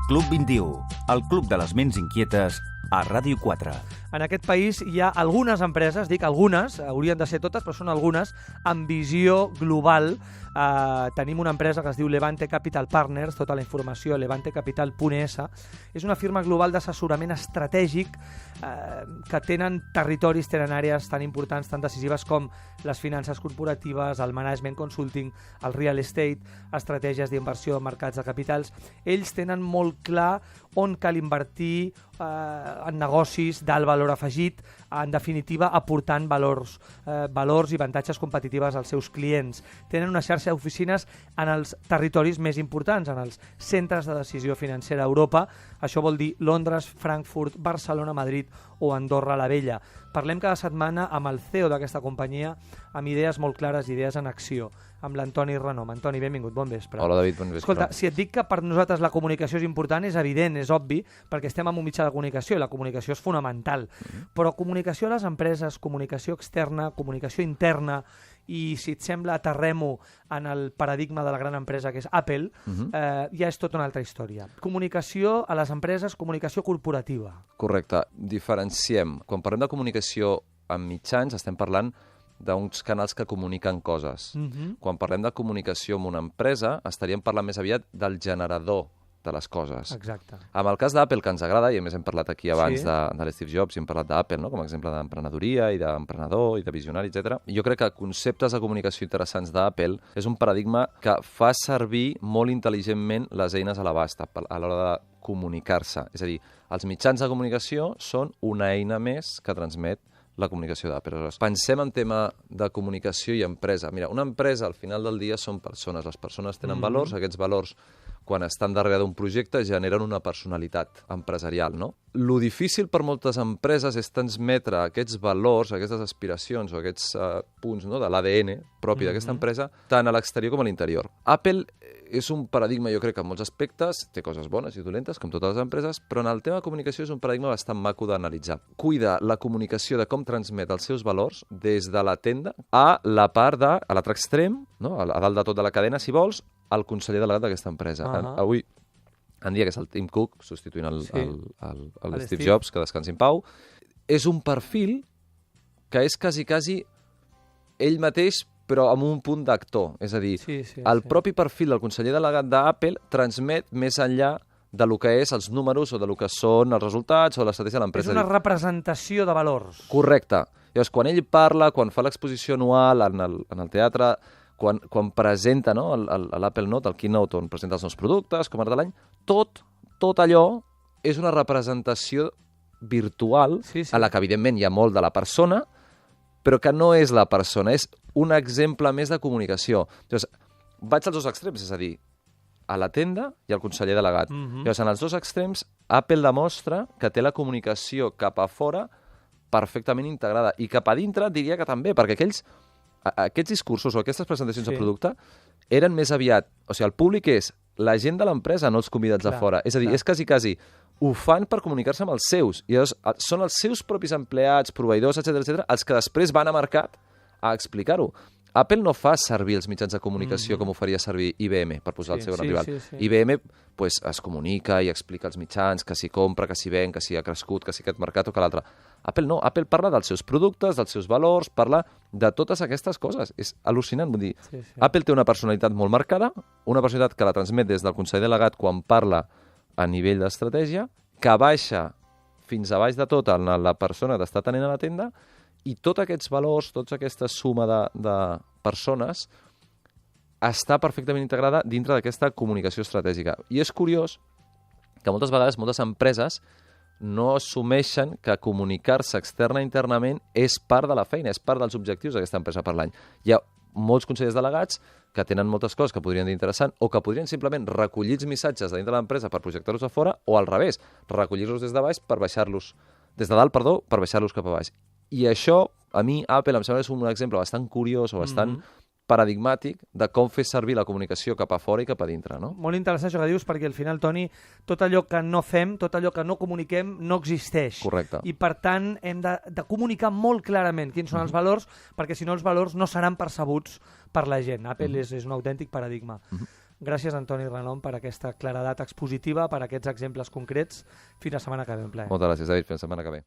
Club 21, el club de les ments inquietes a Ràdio 4. En aquest país hi ha algunes empreses, dic algunes, haurien de ser totes, però són algunes, amb visió global. Tenim una empresa que es diu Levante Capital Partners, tota la informació a levantecapital.es. És una firma global d'assessorament estratègic que tenen territoris, tenen àrees tan importants, tan decisives com les finances corporatives, el management consulting, el real estate, estratègies d'inversió en mercats de capitals. Ells tenen molt clar on cal invertir en negocis d'alt valor afegit, en definitiva aportant valors i avantatges competitives als seus clients. Tenen una xarxa d'oficines en els territoris més importants, en els centres de decisió financera a Europa. Això vol dir Londres, Frankfurt, Barcelona, Madrid o Andorra la Vella. Parlem cada setmana amb el CEO d'aquesta companyia, amb idees molt clares, idees en acció, amb l'Antoni Renom. Antoni, benvingut, bon vespre. Hola, David, bon vespre. Escolta, si et dic que per nosaltres la comunicació és important, és evident, és obvi, perquè estem en un mitjà de comunicació i la comunicació és fonamental. Però comunicació a les empreses, comunicació externa, comunicació interna, i si et sembla aterrem-ho en el paradigma de la gran empresa que és Apple, ja és tota una altra història. Comunicació a les empreses, comunicació corporativa. Correcte. Diferenciem. Quan parlem de comunicació en mitjans, estem parlant d'uns canals que comuniquen coses. Quan parlem de comunicació en una empresa, estaríem parlant més aviat del generador de les coses. Exacte. En el cas d'Apple, que ens agrada, i a més hem parlat aquí abans Sí. de l'Steve Jobs, i hem parlat d'Apple, no? Com a exemple d'emprenedoria i d'emprenedor i de visionari, etc. Jo crec que conceptes de comunicació interessants d'Apple és un paradigma que fa servir molt intel·ligentment les eines a l'abast a l'hora de comunicar-se. És a dir, els mitjans de comunicació són una eina més que transmet la comunicació d'Apple. Aleshores, pensem en tema de comunicació i empresa. Mira, una empresa al final del dia són persones. Les persones tenen valors, aquests valors quan estan darrere d'un projecte generen una personalitat empresarial, no? Lo difícil per moltes empreses és transmetre aquests valors, aquestes aspiracions o aquests punts, no, de l'ADN propi d'aquesta empresa tant a l'exterior com a l'interior. Apple és un paradigma, jo crec que en molts aspectes té coses bones i dolentes, com totes les empreses, però en el tema de comunicació és un paradigma bastant maco d'analitzar. Cuida la comunicació de com transmet els seus valors des de la tenda a la part de, a l'altre extrem, no? A dalt de tot de la cadena, si vols, el conseller delegat d'aquesta empresa. Avui en dia, que és el Tim Cook, substituint l'Steve Jobs, que descansi en pau, és un perfil que és quasi ell mateix, però amb un punt d'actor. És a dir, el propi perfil del conseller delegat d'Apple transmet més enllà de lo que és els números o de lo que són els resultats o l'estratègia de l'empresa. És una representació de valors. Correcte. Llavors, quan ell parla, quan fa l'exposició anual en el teatre, quan presenta, no, l'Apple Note, el Keynote, on presenta els nous productes, com ara de l'any, tot allò és una representació virtual a la que, evidentment, hi ha molt de la persona, però que no és la persona, és un exemple més de comunicació. Llavors, vaig als dos extrems, és a dir, a la tenda i al conseller delegat. Llavors, en els dos extrems, Apple demostra que té la comunicació cap a fora perfectament integrada. I cap a dintre diria que també, perquè aquests discursos o aquestes presentacions de producte eren més aviat... O sigui, el públic és la gent de l'empresa, no els convidats de fora. És a dir, és quasi ho fan per comunicar-se amb els seus. I llavors són els seus propis empleats, proveïdors, etc., els que després van a mercat a explicar-ho. Apple no fa servir els mitjans de comunicació com ho faria servir IBM, per posar el seu rival. IBM pues, es comunica i explica als mitjans que s'hi compra, que s'hi ven, que s'hi ha crescut, que s'hi ha aquest mercat o que l'altre. Apple no, Apple parla dels seus productes, dels seus valors, parla de totes aquestes coses. És al·lucinant, vull dir. Apple té una personalitat molt marcada, una personalitat que la transmet des del conseller delegat quan parla a nivell d'estratègia, que baixa fins a baix de tot en la persona que t'està tenint a la tenda, i tots aquests valors, tota aquesta suma de persones està perfectament integrada dintre d'aquesta comunicació estratègica. I és curiós que moltes vegades moltes empreses no assumeixen que comunicar-se externa i internament és part de la feina, és part dels objectius d'aquesta empresa per l'any. Hi ha molts consellers delegats que tenen moltes coses que podrien dir interessant o que podrien simplement recollir els missatges de dintre de l'empresa per projectar-los a fora o al revés, recollir-los des de baix per baixar-los des de dalt, per baixar-los cap a baix. I això, a mi, Apple, em sembla que és un exemple bastant curiós o bastant paradigmàtic de com fer servir la comunicació cap a fora i cap a dintre, no? Molt interessant això que dius, perquè al final, Toni, tot allò que no fem, tot allò que no comuniquem, no existeix. Correcte. I, per tant, hem de comunicar molt clarament quins són els valors, perquè si no els valors no seran percebuts per la gent. Apple és un autèntic paradigma. Gràcies, Antoni Renom, per aquesta claredat expositiva, per aquests exemples concrets. Fins la setmana que ve, en ple. Moltes gràcies, David. Fins la setmana que ve.